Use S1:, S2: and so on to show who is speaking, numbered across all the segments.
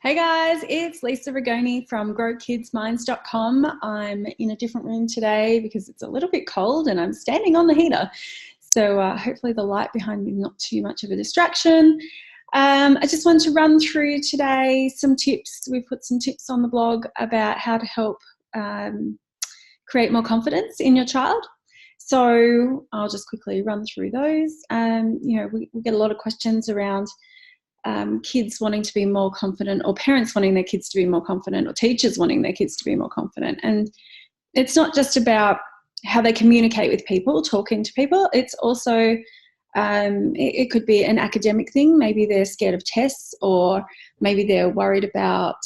S1: Hey guys, it's Lisa Rigoni from growkidsminds.com. I'm in a different room today because it's a little bit cold and I'm standing on the heater. So hopefully the light behind me is not too much of a distraction. I just wanted to run through today some tips. We've put some tips on the blog about how to help create more confidence in your child. So I'll just quickly run through those. We get a lot of questions around kids wanting to be more confident, or parents wanting their kids to be more confident, or teachers wanting their kids to be more confident. And it's not just about how they communicate with people, talking to people. It's also, it could be an academic thing. Maybe they're scared of tests, or maybe they're worried about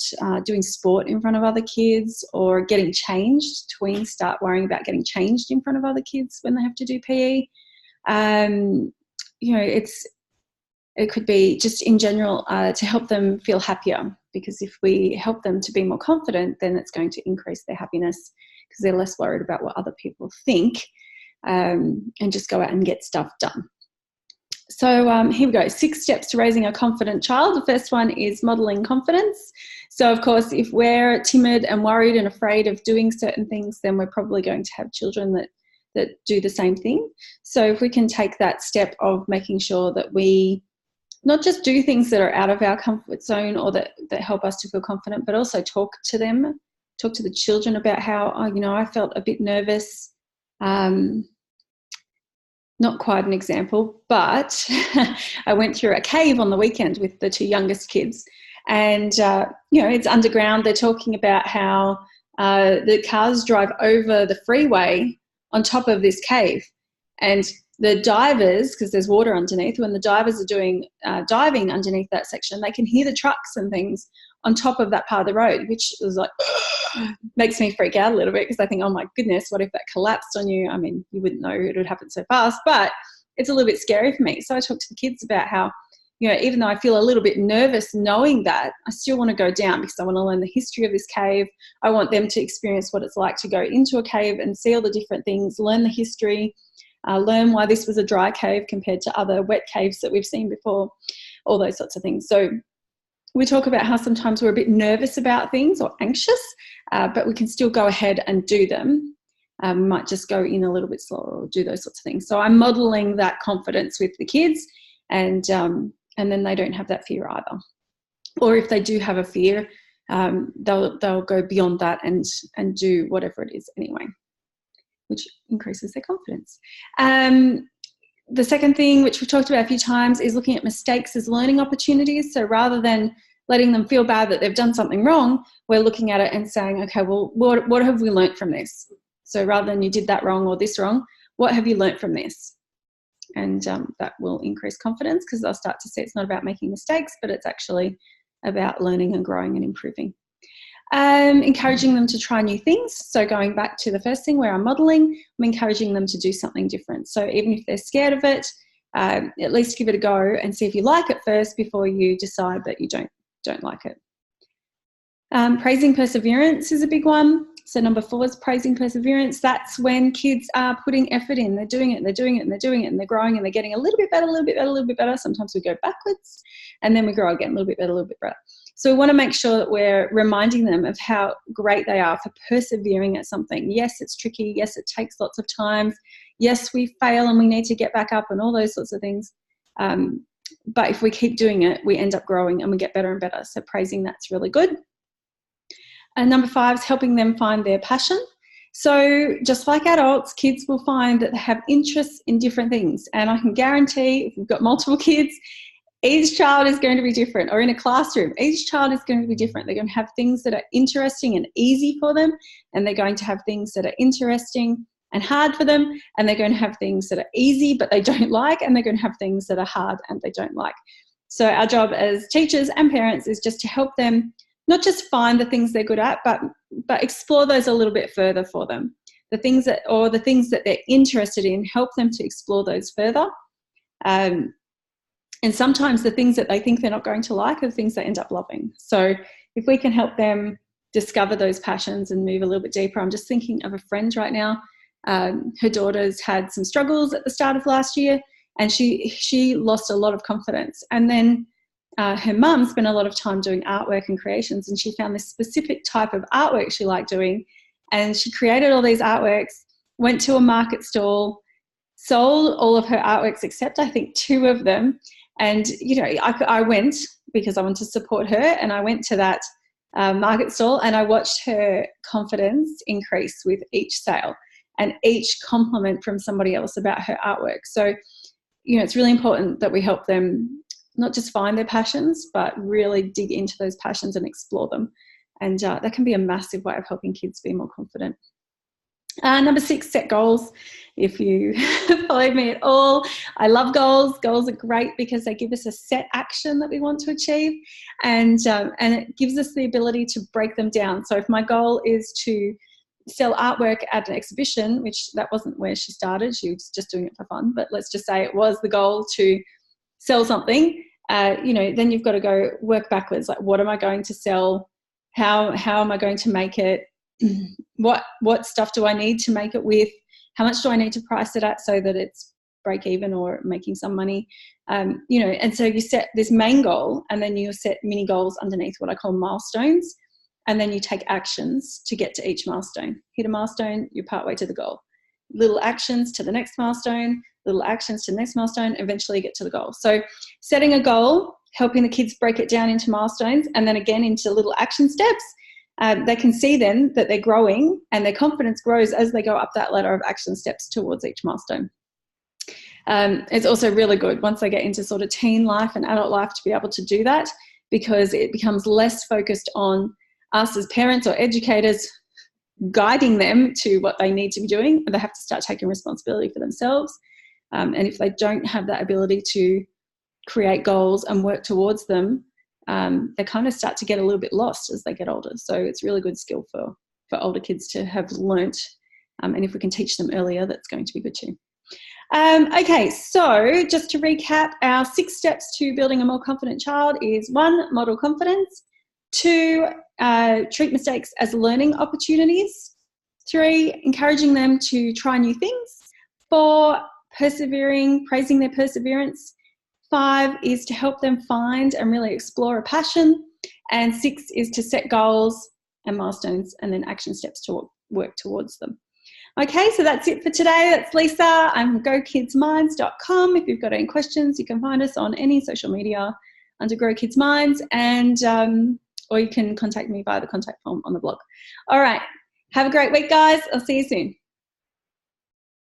S1: doing sport in front of other kids, or getting changed. Tweens start worrying about getting changed in front of other kids when they have to do PE. It could be just in general to help them feel happier, because if we help them to be more confident, then it's going to increase their happiness because they're less worried about what other people think, and just go out and get stuff done. So here we go. 6 steps to raising a confident child. The first one is modeling confidence. So of course, if we're timid and worried and afraid of doing certain things, then we're probably going to have children that do the same thing. So if we can take that step of making sure that we not just do things that are out of our comfort zone or that help us to feel confident, but also talk to the children about how, I felt a bit nervous. Not quite an example, but I went through a cave on the weekend with the 2 youngest kids, and, it's underground. They're talking about how the cars drive over the freeway on top of this cave, and the divers, because there's water underneath, when the divers are doing diving underneath that section, they can hear the trucks and things on top of that part of the road, which is like, makes me freak out a little bit, because I think, oh my goodness, what if that collapsed on you? I mean, you wouldn't know it would happen so fast, but it's a little bit scary for me. So I talked to the kids about how, even though I feel a little bit nervous knowing that, I still want to go down because I want to learn the history of this cave. I want them to experience what it's like to go into a cave and see all the different things, learn the history, learn why this was a dry cave compared to other wet caves that we've seen before, all those sorts of things. So we talk about how sometimes we're a bit nervous about things or anxious, but we can still go ahead and do them. We might just go in a little bit slower or do those sorts of things. So I'm modeling that confidence with the kids, and then they don't have that fear either. Or if they do have a fear, they'll go beyond that and do whatever it is anyway, which increases their confidence. The second thing, which we've talked about a few times, is looking at mistakes as learning opportunities. So rather than letting them feel bad that they've done something wrong, we're looking at it and saying, okay, well, what have we learnt from this? So rather than you did that wrong or this wrong, what have you learnt from this? And that will increase confidence, because they'll start to see it's not about making mistakes, but it's actually about learning and growing and improving. Encouraging them to try new things. So going back to the first thing where I'm modeling, I'm encouraging them to do something different. So even if they're scared of it, at least give it a go and see if you like it first before you decide that you don't like it. Praising perseverance is a big one. So number 4 is praising perseverance. That's when kids are putting effort in. They're doing it, and they're doing it, and they're doing it, and they're growing, and they're getting a little bit better, a little bit better, a little bit better. Sometimes we go backwards, and then we grow again, a little bit better, a little bit better. So we want to make sure that we're reminding them of how great they are for persevering at something. Yes, it's tricky. Yes, it takes lots of time. Yes, we fail and we need to get back up and all those sorts of things. But if we keep doing it, we end up growing and we get better and better. So praising that's really good. And number 5 is helping them find their passion. So just like adults, kids will find that they have interests in different things. And I can guarantee if we've got multiple kids, each child is going to be different. Or in a classroom, each child is going to be different. They're going to have things that are interesting and easy for them, and they're going to have things that are interesting and hard for them, and they're going to have things that are easy but they don't like, and they're going to have things that are hard and they don't like. So our job as teachers and parents is just to help them not just find the things they're good at, but explore those a little bit further for them. The things that they're interested in, help them to explore those further. And sometimes the things that they think they're not going to like are the things they end up loving. So if we can help them discover those passions and move a little bit deeper. I'm just thinking of a friend right now. Her daughter's had some struggles at the start of last year, and she lost a lot of confidence. And then her mum spent a lot of time doing artwork and creations, and she found this specific type of artwork she liked doing, and she created all these artworks, went to a market stall, sold all of her artworks except I think 2 of them. And, you know, I went because I wanted to support her, and I went to that market stall, and I watched her confidence increase with each sale and each compliment from somebody else about her artwork. So, you know, it's really important that we help them not just find their passions, but really dig into those passions and explore them. And that can be a massive way of helping kids be more confident. Number 6, set goals. If you follow me at all, I love goals. Goals are great because they give us a set action that we want to achieve, and it gives us the ability to break them down. So if my goal is to sell artwork at an exhibition, which that wasn't where she started, she was just doing it for fun, but let's just say it was the goal to sell something, you know, then you've got to go work backwards. Like, what am I going to sell? How am I going to make it? What stuff do I need to make it with? How much do I need to price it at so that it's break even or making some money? You know, and so you set this main goal, and then you set mini goals underneath, what I call milestones, and then you take actions to get to each milestone. Hit a milestone, you're partway to the goal. Little actions to the next milestone, little actions to the next milestone, eventually get to the goal. So setting a goal, helping the kids break it down into milestones, and then again into little action steps. They can see then that they're growing, and their confidence grows as they go up that ladder of action steps towards each milestone. It's also really good once they get into sort of teen life and adult life to be able to do that, because it becomes less focused on us as parents or educators guiding them to what they need to be doing, and they have to start taking responsibility for themselves. And if they don't have that ability to create goals and work towards them, they kind of start to get a little bit lost as they get older. So it's a really good skill for older kids to have learnt. And if we can teach them earlier, that's going to be good too. Okay, so just to recap, our 6 steps to building a more confident child is 1, model confidence. 2, treat mistakes as learning opportunities. 3, encouraging them to try new things. 4, persevering, praising their perseverance. 5 is to help them find and really explore a passion. And 6 is to set goals and milestones and then action steps to work towards them. Okay, so that's it for today. That's Lisa. I'm GoKidsMinds.com. If you've got any questions, you can find us on any social media under Grow Kids Minds, and or you can contact me via the contact form on the blog. All right, have a great week, guys. I'll see you soon.